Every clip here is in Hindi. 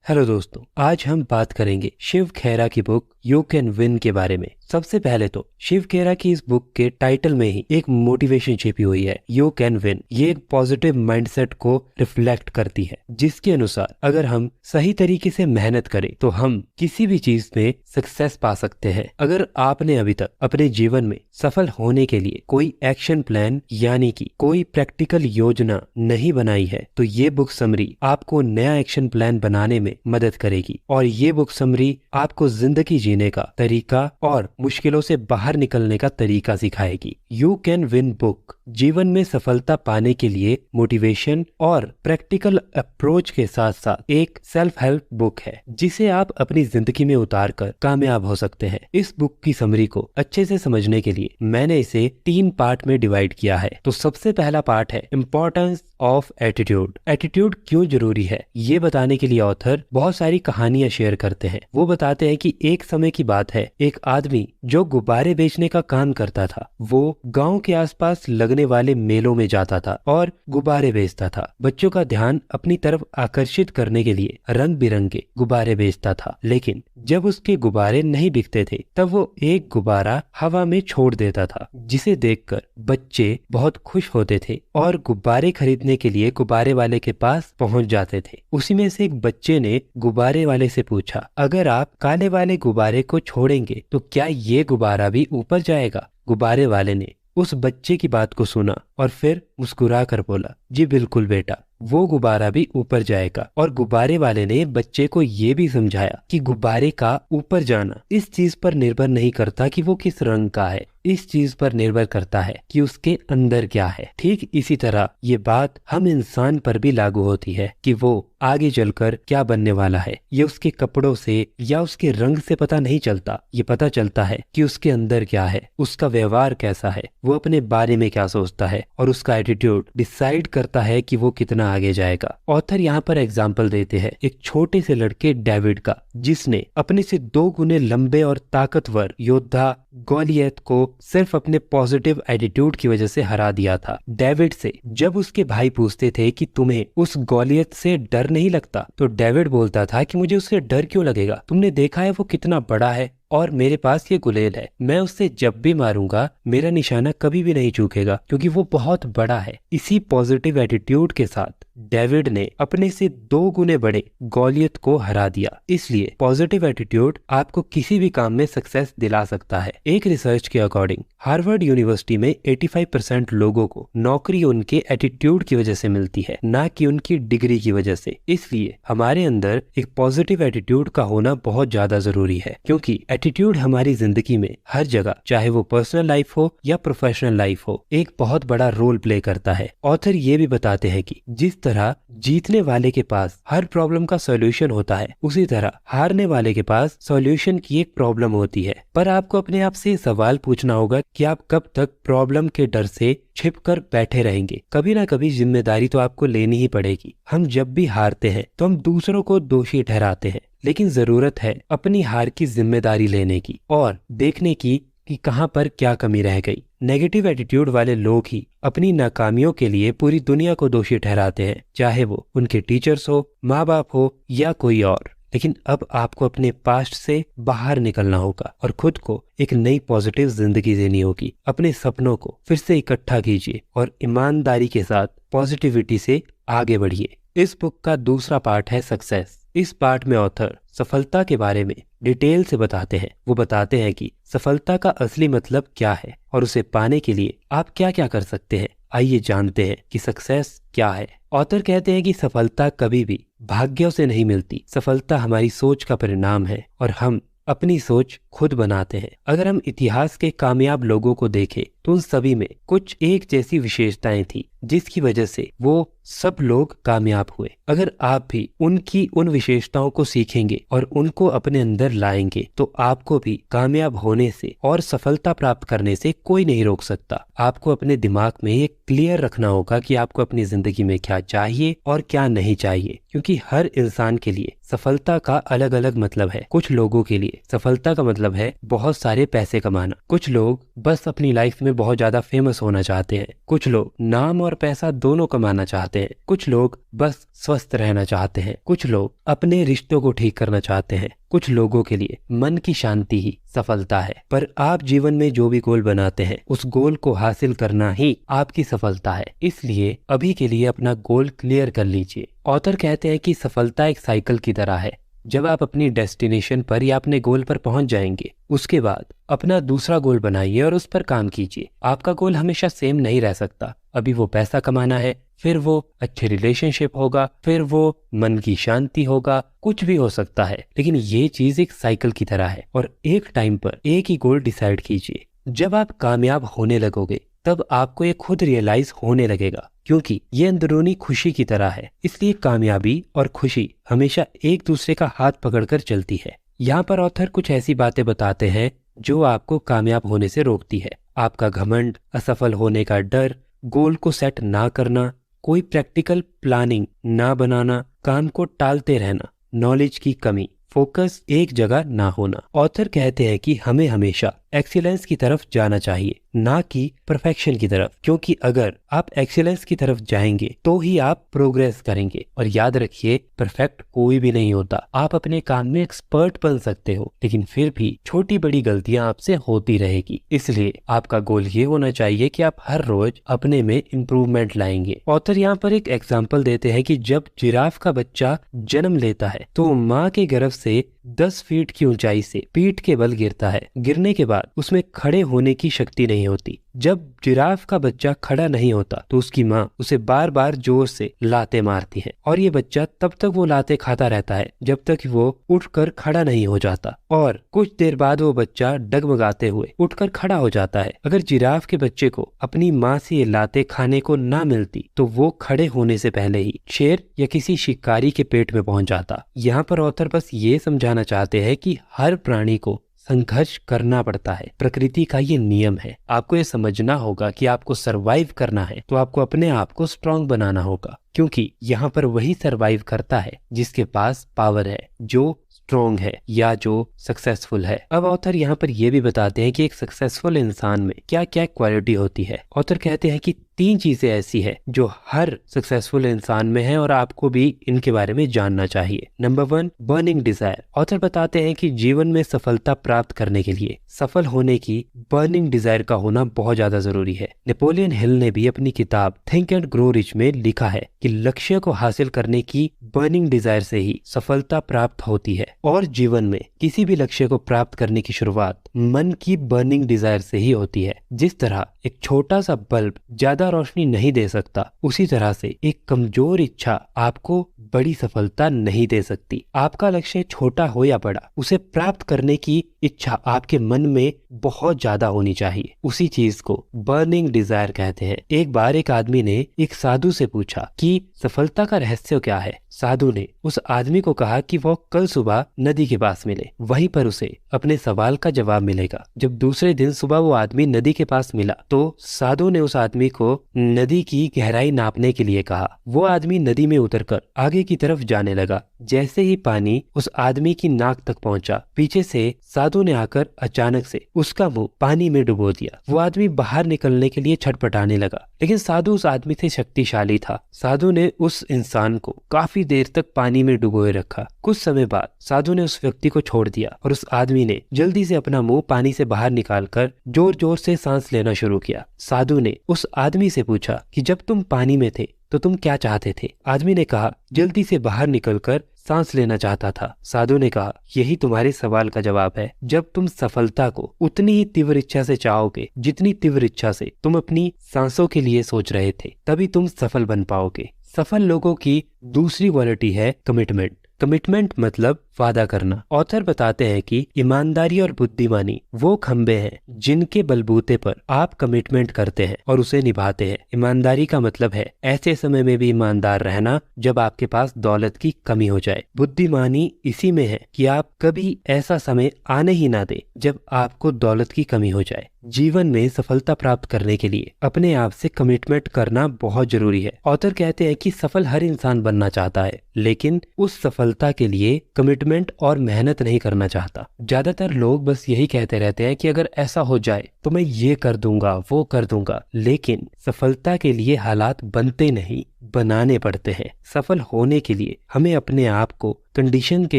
हेलो दोस्तों, आज हम बात करेंगे शिव खेरा की बुक यू कैन विन के बारे में। सबसे पहले तो शिव खेरा की इस बुक के टाइटल में ही एक मोटिवेशन छिपी हुई है, यू कैन विन। ये एक पॉजिटिव माइंडसेट को रिफ्लेक्ट करती है, जिसके अनुसार अगर हम सही तरीके से मेहनत करें तो हम किसी भी चीज में सक्सेस पा सकते हैं। अगर आपने अभी तक अपने जीवन में सफल होने के लिए कोई एक्शन प्लान यानी कि कोई प्रैक्टिकल योजना नहीं बनाई है, तो ये बुक समरी आपको नया एक्शन प्लान बनाने में मदद करेगी। और ये बुक समरी आपको जिंदगी जीने का तरीका और मुश्किलों से बाहर निकलने का तरीका सिखाएगी। यू कैन विन बुक जीवन में सफलता पाने के लिए मोटिवेशन और प्रैक्टिकल अप्रोच के साथ साथ एक सेल्फ हेल्प बुक है, जिसे आप अपनी जिंदगी में उतार कर कामयाब हो सकते हैं। इस बुक की समरी को अच्छे से समझने के लिए मैंने इसे 3 पार्ट में डिवाइड किया है। तो सबसे पहला पार्ट है इम्पोर्टेंस ऑफ एटीट्यूड। एटीट्यूड क्यों जरूरी है, ये बताने के लिए ऑथर बहुत सारी कहानियां शेयर करते हैं। वो बताते हैं कि एक समय की बात है, एक आदमी जो गुब्बारे बेचने का काम करता था, वो गांव के आसपास लगने वाले मेलों में जाता था और गुब्बारे बेचता था। बच्चों का ध्यान अपनी तरफ आकर्षित करने के लिए रंग बिरंगे गुब्बारे बेचता था, लेकिन जब उसके गुब्बारे नहीं बिकते थे तब वो एक गुब्बारा हवा में छोड़ देता था, जिसे देखकर बच्चे बहुत खुश होते थे और गुब्बारे खरीदने के लिए गुब्बारे वाले के पास पहुंच जाते थे। उसी में से एक बच्चे ने गुब्बारे वाले से पूछा, अगर आप काले वाले गुब्बारे को छोड़ेंगे तो क्या ये गुब्बारा भी ऊपर जाएगा? गुब्बारे वाले ने उस बच्चे की बात को सुना और फिर मुस्कुरा कर बोला, जी बिल्कुल बेटा, वो गुब्बारा भी ऊपर जाएगा। और गुब्बारे वाले ने बच्चे को ये भी समझाया कि गुब्बारे का ऊपर जाना इस चीज पर निर्भर नहीं करता कि वो किस रंग का है, इस चीज पर निर्भर करता है कि उसके अंदर क्या है। ठीक इसी तरह ये बात हम इंसान पर भी लागू होती है कि वो आगे चलकर क्या बनने वाला है, ये उसके कपड़ों से या उसके रंग से पता नहीं चलता। ये पता चलता है कि उसके अंदर क्या है, उसका व्यवहार कैसा है, वो अपने बारे में क्या सोचता है, और उसका एटीट्यूड डिसाइड करता है कि वो कितना आगे जाएगा। ऑथर यहाँ पर एग्जाम्पल देते हैं एक छोटे से लड़के डेविड का, जिसने अपने से 2 गुने लंबे और ताकतवर योद्धा गोलियत को सिर्फ अपने पॉजिटिव एटीट्यूड की वजह से हरा दिया था। डेविड से जब उसके भाई पूछते थे कि तुम्हें उस गोलियत से डर नहीं लगता, तो डेविड बोलता था कि मुझे उससे डर क्यों लगेगा, तुमने देखा है वो कितना बड़ा है और मेरे पास ये गुलेल है, मैं उससे जब भी मारूंगा मेरा निशाना कभी भी नहीं चूकेगा क्योंकि वो बहुत बड़ा है। इसी पॉजिटिव एटीट्यूड के साथ डेविड ने अपने से 2 गुने बड़े गोलियत को हरा दिया। इसलिए पॉजिटिव एटीट्यूड आपको किसी भी काम में सक्सेस दिला सकता है। एक रिसर्च के अकॉर्डिंग हार्वर्ड यूनिवर्सिटी में 85% लोगों को नौकरी उनके एटीट्यूड की वजह से मिलती है, ना कि उनकी डिग्री की वजह से। इसलिए हमारे अंदर एक पॉजिटिव एटीट्यूड का होना बहुत ज्यादा जरूरी है, क्योंकि एटीट्यूड हमारी जिंदगी में हर जगह, चाहे वो पर्सनल लाइफ हो या प्रोफेशनल लाइफ हो, एक बहुत बड़ा रोल प्ले करता है। ऑथर ये भी बताते हैं कि जिस तरह जीतने वाले के पास हर प्रॉब्लम का सॉल्यूशन होता है, उसी तरह हारने वाले के पास सॉल्यूशन की एक प्रॉब्लम होती है। पर आपको अपने आप से सवाल पूछना होगा कि आप कब तक प्रॉब्लम के डर से छिपकर बैठे रहेंगे। कभी ना कभी जिम्मेदारी तो आपको लेनी ही पड़ेगी। हम जब भी हारते हैं तो हम दूसरों को दोषी ठहराते हैं, लेकिन जरूरत है अपनी हार की जिम्मेदारी लेने की और देखने की कि कहां पर क्या कमी रह गई। नेगेटिव एटीट्यूड वाले लोग ही अपनी नाकामियों के लिए पूरी दुनिया को दोषी ठहराते हैं, चाहे वो उनके टीचर्स हो, माँ बाप हो या कोई और। लेकिन अब आपको अपने पास्ट से बाहर निकलना होगा और खुद को एक नई पॉजिटिव जिंदगी देनी होगी। अपने सपनों को फिर से इकट्ठा कीजिए और ईमानदारी के साथ पॉजिटिविटी से आगे बढ़िए। इस बुक का दूसरा पार्ट है सक्सेस। इस पार्ट में ऑथर सफलता के बारे में डिटेल से बताते हैं। वो बताते हैं कि सफलता का असली मतलब क्या है और उसे पाने के लिए आप क्या क्या कर सकते हैं। आइए जानते हैं कि सक्सेस क्या है। ऑथर कहते हैं कि सफलता कभी भी भाग्यों से नहीं मिलती। सफलता हमारी सोच का परिणाम है और हम अपनी सोच खुद बनाते हैं। अगर हम इतिहास के कामयाब लोगों को देखें तो उन सभी में कुछ एक जैसी विशेषताएं थी, जिसकी वजह से वो सब लोग कामयाब हुए। अगर आप भी उनकी उन विशेषताओं को सीखेंगे और उनको अपने अंदर लाएंगे तो आपको भी कामयाब होने से और सफलता प्राप्त करने से कोई नहीं रोक सकता। आपको अपने दिमाग में ये क्लियर रखना होगा कि आपको अपनी जिंदगी में क्या चाहिए और क्या नहीं चाहिए, क्योंकि हर इंसान के लिए सफलता का अलग अलग मतलब है। कुछ लोगों के लिए सफलता का मतलब है बहुत सारे पैसे कमाना। कुछ लोग बस अपनी लाइफ में बहुत ज्यादा फेमस होना चाहते हैं। कुछ लोग नाम और पैसा दोनों कमाना चाहते हैं, कुछ लोग बस स्वस्थ रहना चाहते हैं, कुछ लोग अपने रिश्तों को ठीक करना चाहते हैं, कुछ लोगों के लिए मन की शांति ही सफलता है। पर आप जीवन में जो भी गोल बनाते हैं उस गोल को हासिल करना ही आपकी सफलता है। इसलिए अभी के लिए अपना गोल क्लियर कर लीजिए। ऑथर कहते हैं कि सफलता एक साइकिल की तरह है। जब आप अपनी डेस्टिनेशन पर या अपने गोल पर पहुंच जाएंगे, उसके बाद अपना दूसरा गोल बनाइए और उस पर काम कीजिए। आपका गोल हमेशा सेम नहीं रह सकता। अभी वो पैसा कमाना है, फिर वो अच्छे रिलेशनशिप होगा, फिर वो मन की शांति होगा, कुछ भी हो सकता है। लेकिन ये चीज एक साइकिल की तरह है और एक टाइम पर एक ही गोल डिसाइड कीजिए। जब आप कामयाब होने लगोगे तब आपको ये खुद रियलाइज होने लगेगा, क्योंकि ये अंदरूनी खुशी की तरह है। इसलिए कामयाबी और खुशी हमेशा एक दूसरे का हाथ पकड़कर चलती है। यहाँ पर ऑथर कुछ ऐसी बातें बताते हैं जो आपको कामयाब होने से रोकती है। आपका घमंड, असफल होने का डर, गोल को सेट ना करना, कोई प्रैक्टिकल प्लानिंग ना बनाना, काम को टालते रहना, नॉलेज की कमी, फोकस एक जगह ना होना। ऑथर कहते हैं कि हमें हमेशा एक्सीलेंस की तरफ जाना चाहिए, ना कि परफेक्शन की तरफ, क्योंकि अगर आप एक्सीलेंस की तरफ जाएंगे तो ही आप प्रोग्रेस करेंगे। और याद रखिए, परफेक्ट कोई भी नहीं होता। आप अपने काम में एक्सपर्ट बन सकते हो, लेकिन फिर भी छोटी बड़ी गलतियां आपसे होती रहेगी। इसलिए आपका गोल ये होना चाहिए कि आप हर रोज अपने में इम्प्रूवमेंट लाएंगे। ऑथर यहाँ पर एक एग्जाम्पल देते हैं कि जब जिराफ का बच्चा जन्म लेता है तो माँ के गर्भ से 10 फीट की ऊंचाई से पीठ के बल गिरता है। गिरने के बाद उसमें खड़े होने की शक्ति नहीं होती। जब जिराफ का बच्चा खड़ा नहीं होता तो उसकी माँ उसे बार बार जोर से लाते मारती है और ये बच्चा तब तक वो लाते खाता रहता है जब तक वो उठकर खड़ा नहीं हो जाता। और कुछ देर बाद वो बच्चा डगमगाते हुए उठकर खड़ा हो जाता है। अगर जिराफ के बच्चे को अपनी माँ से ये लाते खाने को ना मिलती तो वो खड़े होने से पहले ही शेर या किसी शिकारी के पेट में पहुंच जाता। यहाँ पर ऑथर बस ये समझाना चाहते हैं कि हर प्राणी को संघर्ष करना पड़ता है। प्रकृति का ये नियम है। आपको ये समझना होगा कि आपको सरवाइव करना है तो आपको अपने आप को स्ट्रांग बनाना होगा, क्योंकि यहाँ पर वही सरवाइव करता है जिसके पास पावर है, जो स्ट्रॉन्ग है या जो सक्सेसफुल है। अब ऑथर यहाँ पर यह भी बताते हैं कि एक सक्सेसफुल इंसान में क्या क्या क्वालिटी होती है। ऑथर कहते हैं कि 3 चीजें ऐसी है जो हर सक्सेसफुल इंसान में है और आपको भी इनके बारे में जानना चाहिए। Number 1, burning desire. ऑथर बताते हैं कि जीवन में सफलता प्राप्त करने के लिए सफल होने की बर्निंग डिजायर का होना बहुत ज्यादा जरूरी है। नेपोलियन हिल ने भी अपनी किताब थिंक एंड ग्रो रिच में लिखा है कि लक्ष्य को हासिल करने की बर्निंग डिजायर से ही सफलता प्राप्त होती है। और जीवन में किसी भी लक्ष्य को प्राप्त करने की शुरुआत मन की बर्निंग डिजायर से ही होती है। जिस तरह एक छोटा सा बल्ब ज्यादा रोशनी नहीं दे सकता, उसी तरह से एक कमजोर इच्छा आपको बड़ी सफलता नहीं दे सकती। आपका लक्ष्य छोटा हो या बड़ा, उसे प्राप्त करने की इच्छा आपके मन में बहुत ज्यादा होनी चाहिए। उसी चीज को बर्निंग डिजायर कहते हैं। एक बार एक आदमी ने एक साधु से पूछा कि सफलता का रहस्य क्या है। साधु ने उस आदमी को कहा कि वो कल सुबह नदी के पास मिले, वहीं पर उसे अपने सवाल का जवाब मिलेगा। जब दूसरे दिन सुबह वो आदमी नदी के पास मिला तो साधु ने उस आदमी को नदी की गहराई नापने के लिए कहा। वो आदमी नदी में उतरकर आगे की तरफ जाने लगा। जैसे ही पानी उस आदमी की नाक तक पहुंचा, पीछे से साधु ने आकर अचानक से उसका मुंह पानी में डुबो दिया। वो आदमी बाहर निकलने के लिए छटपटाने लगा, लेकिन साधु उस आदमी से शक्तिशाली था। साधु ने उस इंसान को काफी देर तक पानी में डुबोए रखा। कुछ समय बाद साधु ने उस व्यक्ति को छोड़ दिया और उस आदमी ने जल्दी से अपना मुंह पानी से बाहर निकालकर जोर जोर से सांस लेना शुरू किया। साधु ने उस आदमी से पूछा कि जब तुम पानी में थे तो तुम क्या चाहते थे? आदमी ने कहा, जल्दी से बाहर निकलकर सांस लेना चाहता था। साधु ने कहा, यही तुम्हारे सवाल का जवाब है। जब तुम सफलता को उतनी ही तीव्र इच्छा से चाहोगे जितनी तीव्र इच्छा से तुम अपनी सांसों के लिए सोच रहे थे, तभी तुम सफल बन पाओगे। सफल लोगों की दूसरी क्वालिटी है कमिटमेंट। कमिटमेंट मतलब वादा करना। ऑथर बताते हैं कि ईमानदारी और बुद्धिमानी वो खंबे हैं जिनके बलबूते पर आप कमिटमेंट करते हैं और उसे निभाते हैं। ईमानदारी का मतलब है ऐसे समय में भी ईमानदार रहना जब आपके पास दौलत की कमी हो जाए। बुद्धिमानी इसी में है कि आप कभी ऐसा समय आने ही ना दे जब आपको दौलत की कमी हो जाए। जीवन में सफलता प्राप्त करने के लिए अपने आप से कमिटमेंट करना बहुत जरूरी है। ऑथर कहते हैं कि सफल हर इंसान बनना चाहता है, लेकिन उस सफलता सफलता के लिए कमिटमेंट और मेहनत नहीं करना चाहता। ज्यादातर लोग बस यही कहते रहते हैं कि अगर ऐसा हो जाए तो मैं ये कर दूंगा, वो कर दूंगा, लेकिन सफलता के लिए हालात बनते नहीं, बनाने पड़ते हैं। सफल होने के लिए हमें अपने आप को कंडीशन के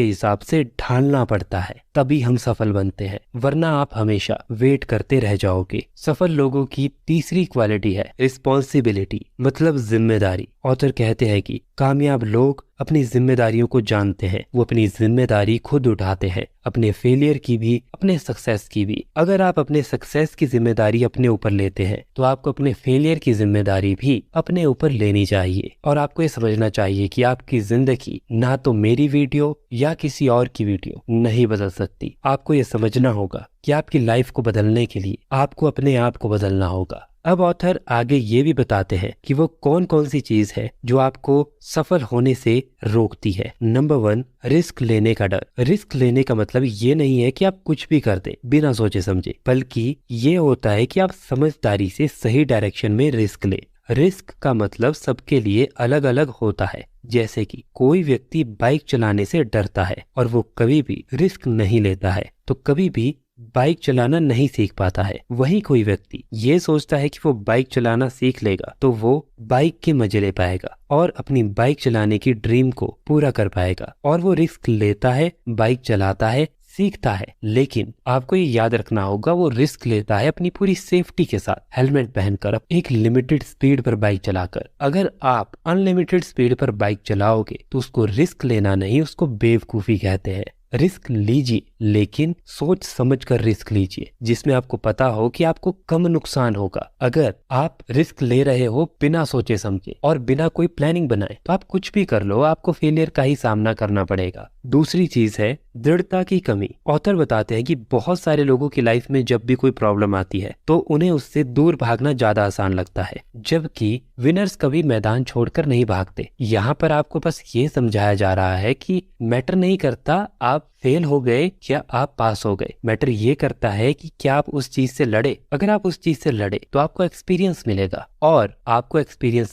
हिसाब से ढालना पड़ता है, तभी हम सफल बनते हैं, वरना आप हमेशा वेट करते रह जाओगे। सफल लोगों की तीसरी क्वालिटी है रिस्पॉन्सिबिलिटी, मतलब जिम्मेदारी। ऑथर कहते हैं कि कामयाब लोग अपनी जिम्मेदारियों को जानते हैं, वो अपनी जिम्मेदारी खुद उठाते हैं, अपने फेलियर की भी, अपने सक्सेस की भी। अगर आप अपने सक्सेस की जिम्मेदारी अपने ऊपर लेते हैं तो आपको अपने फेलियर की जिम्मेदारी भी अपने ऊपर लेनी चाहिए। और आपको ये समझना चाहिए कि आपकी जिंदगी ना तो मेरी वीडियो या किसी और की वीडियो नहीं बदल सकती। आपको ये समझना होगा कि आपकी लाइफ को बदलने के लिए आपको अपने आप को बदलना होगा। अब ऑथर आगे ये भी बताते हैं कि वो कौन कौन सी चीज है जो आपको सफल होने से रोकती है। नंबर 1, रिस्क लेने का डर। रिस्क लेने का मतलब ये नहीं है कि आप कुछ भी कर दें बिना सोचे समझे, बल्कि ये होता है कि आप समझदारी से सही डायरेक्शन में रिस्क लें। रिस्क का मतलब सबके लिए अलग अलग होता है। जैसे कि कोई व्यक्ति बाइक चलाने से डरता है और वो कभी भी रिस्क नहीं लेता है तो कभी भी बाइक चलाना नहीं सीख पाता है। वहीं कोई व्यक्ति ये सोचता है कि वो बाइक चलाना सीख लेगा तो वो बाइक के मजे ले पाएगा और अपनी बाइक चलाने की ड्रीम को पूरा कर पाएगा। और वो रिस्क लेता है, बाइक चलाता है, सीखता है, लेकिन आपको ये याद रखना होगा वो रिस्क लेता है अपनी पूरी सेफ्टी के साथ, हेलमेट पहनकर, एक लिमिटेड स्पीड पर बाइक चलाकर। अगर आप अनलिमिटेड स्पीड पर बाइक चलाओगे तो उसको रिस्क लेना नहीं, उसको बेवकूफी कहते हैं। रिस्क लीजिए, लेकिन सोच समझ कर रिस्क लीजिए, जिसमें आपको पता हो कि आपको कम नुकसान होगा। अगर आप रिस्क ले रहे हो बिना सोचे समझे और बिना कोई प्लानिंग बनाए तो आप कुछ भी कर लो, आपको फेलियर का ही सामना करना पड़ेगा। दूसरी चीज है दृढ़ता की कमी। ऑथर बताते हैं कि बहुत सारे लोगों की लाइफ में जब भी कोई प्रॉब्लम आती है तो उन्हें उससे दूर भागना ज्यादा आसान लगता है, जबकि विनर्स कभी मैदान छोड़कर नहीं भागते। यहाँ पर आपको बस ये समझाया जा रहा है कि मैटर नहीं करता आप फेल हो गए क्या आप पास हो गए, मैटर ये करता है कि क्या आप उस चीज से लड़े। अगर आप उस चीज से लड़े तो आपको एक्सपीरियंस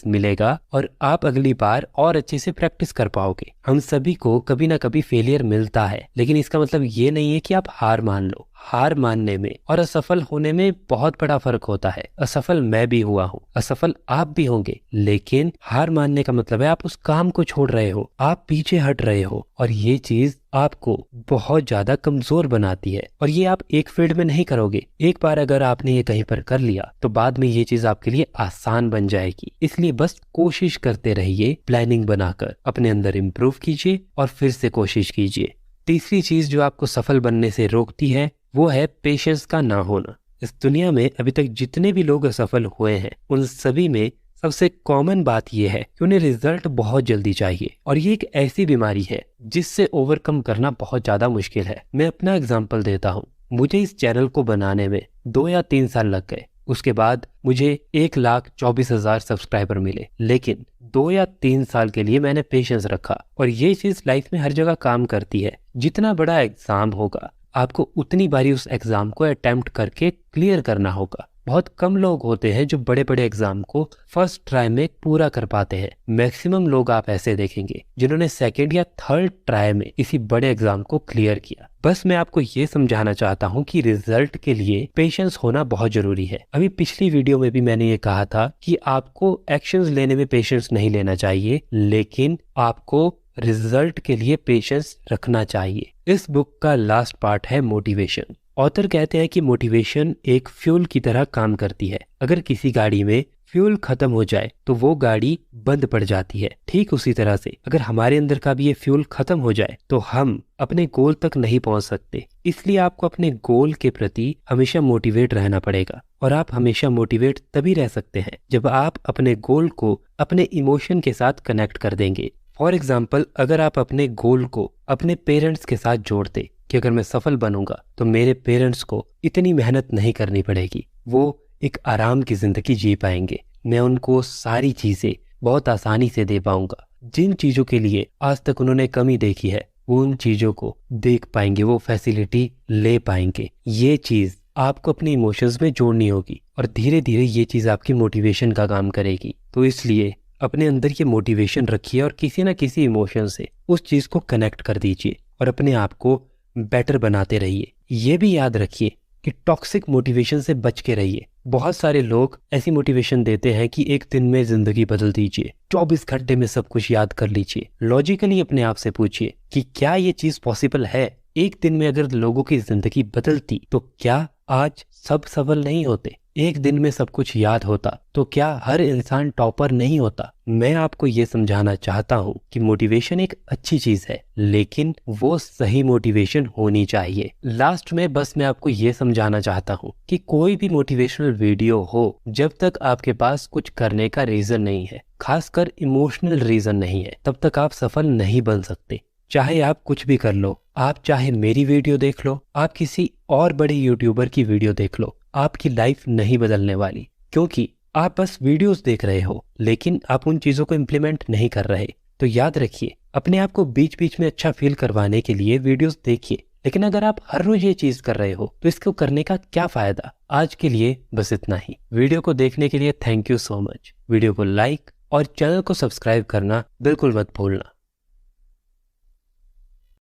मिलेगा और आप अगली बार और अच्छे से प्रैक्टिस कर पाओगे। हम सभी को कभी ना कभी फेलियर मिलता है, लेकिन इसका मतलब ये नहीं है कि आप हार मान लो। हार मानने में और असफल होने में बहुत बड़ा फर्क होता है। असफल मैं भी हुआ हूँ, असफल आप भी होंगे, लेकिन हार मानने का मतलब है आप उस काम को छोड़ रहे हो, आप पीछे हट रहे हो, और ये चीज आपको बहुत ज्यादा कमजोर बनाती है। और ये आप एक फील्ड में नहीं करोगे। एक बार अगर आपने ये कहीं पर कर लिया तो बाद में ये चीज आपके लिए आसान बन जाएगी। इसलिए बस कोशिश करते रहिए, प्लानिंग बनाकर अपने अंदर इम्प्रूव कीजिए और फिर से कोशिश कीजिए। तीसरी चीज जो आपको सफल बनने से रोकती है वो है पेशेंस का ना होना। इस दुनिया में अभी तक जितने भी लोग असफल हुए हैं उन सभी में सबसे कॉमन बात यह है कि उन्हें रिजल्ट बहुत जल्दी चाहिए, और ये एक ऐसी बीमारी है जिससे ओवरकम करना बहुत ज्यादा मुश्किल है। मैं अपना एग्जांपल देता हूँ। मुझे इस चैनल को बनाने में 2 या 3 साल लग गए। उसके बाद मुझे 1,24,000 सब्सक्राइबर मिले, लेकिन 2 या 3 साल के लिए मैंने पेशेंस रखा। और ये चीज लाइफ में हर जगह काम करती है। जितना बड़ा एग्जाम होगा आपको उतनी बारी उस एग्जाम को अटेम्प्ट करके क्लियर करना होगा। बहुत कम लोग होते हैं जो बड़े बड़े एग्जाम को फर्स्ट ट्राई में पूरा कर पाते हैं। मैक्सिमम लोग आप ऐसे देखेंगे जिन्होंने सेकंड या थर्ड ट्राई में किसी बड़े एग्जाम को क्लियर किया। बस मैं आपको ये समझाना चाहता हूँ कि रिजल्ट के लिए पेशेंस होना बहुत जरूरी है। अभी पिछली वीडियो में भी मैंने ये कहा था कि आपको एक्शंस लेने में पेशेंस नहीं लेना चाहिए, लेकिन आपको रिजल्ट के लिए पेशेंस रखना चाहिए। इस बुक का लास्ट पार्ट है मोटिवेशन। ऑथर कहते हैं कि मोटिवेशन एक फ्यूल की तरह काम करती है। अगर किसी गाड़ी में फ्यूल खत्म हो जाए तो वो गाड़ी बंद पड़ जाती है। ठीक उसी तरह से अगर हमारे अंदर का भी ये फ्यूल खत्म हो जाए तो हम अपने गोल तक नहीं पहुंच सकते। इसलिए आपको अपने गोल के प्रति हमेशा मोटिवेट रहना पड़ेगा, और आप हमेशा मोटिवेट तभी रह सकते हैं जब आप अपने गोल को अपने इमोशन के साथ कनेक्ट कर देंगे। फॉर एग्जाम्पल, अगर आप अपने गोल को अपने पेरेंट्स के साथ जोड़ते कि अगर मैं सफल बनूंगा तो मेरे पेरेंट्स को इतनी मेहनत नहीं करनी पड़ेगी, वो एक आराम की जिंदगी जी पाएंगे, मैं उनको सारी चीजें बहुत आसानी से दे पाऊंगा, जिन चीजों के लिए आज तक उन्होंने कमी देखी है वो उन चीजों को देख पाएंगे, वो फैसिलिटी ले पाएंगे। ये चीज आपको अपने इमोशंस में जोड़नी होगी और धीरे धीरे ये चीज आपकी मोटिवेशन का काम करेगी। तो इसलिए अपने अंदर ये मोटिवेशन रखिए और किसी ना किसी इमोशन से उस चीज को कनेक्ट कर दीजिए और अपने आप को बेटर बनाते रहिए। ये भी याद रखिए कि टॉक्सिक मोटिवेशन से बच के रहिए। बहुत सारे लोग ऐसी मोटिवेशन देते हैं कि एक दिन में जिंदगी बदल दीजिए, 24 घंटे में सब कुछ याद कर लीजिए। लॉजिकली अपने आप से पूछिए कि क्या ये चीज पॉसिबल है? एक दिन में अगर लोगों की जिंदगी बदलती तो क्या आज सब सफल नहीं होते? एक दिन में सब कुछ याद होता तो क्या हर इंसान टॉपर नहीं होता? मैं आपको ये समझाना चाहता हूँ कि मोटिवेशन एक अच्छी चीज है, लेकिन वो सही मोटिवेशन होनी चाहिए। लास्ट में बस मैं आपको ये समझाना चाहता हूँ कि कोई भी मोटिवेशनल वीडियो हो, जब तक आपके पास कुछ करने का रीजन नहीं है, खासकर इमोशनल रीजन नहीं है, तब तक आप सफल नहीं बन सकते। चाहे आप कुछ भी कर लो, आप चाहे मेरी वीडियो देख लो, आप किसी और बड़े यूट्यूबर की वीडियो देख लो, आपकी लाइफ नहीं बदलने वाली, क्योंकि आप बस वीडियोस देख रहे हो लेकिन आप उन चीजों को इम्प्लीमेंट नहीं कर रहे। तो याद रखिए, अपने आप को बीच बीच में अच्छा फील करवाने के लिए वीडियोस देखिए, लेकिन अगर आप हर रोज ये चीज कर रहे हो तो इसको करने का क्या फायदा? आज के लिए बस इतना ही। वीडियो को देखने के लिए thank you so much. Video को लाइक और चैनल को सब्सक्राइब करना बिल्कुल मत भूलना।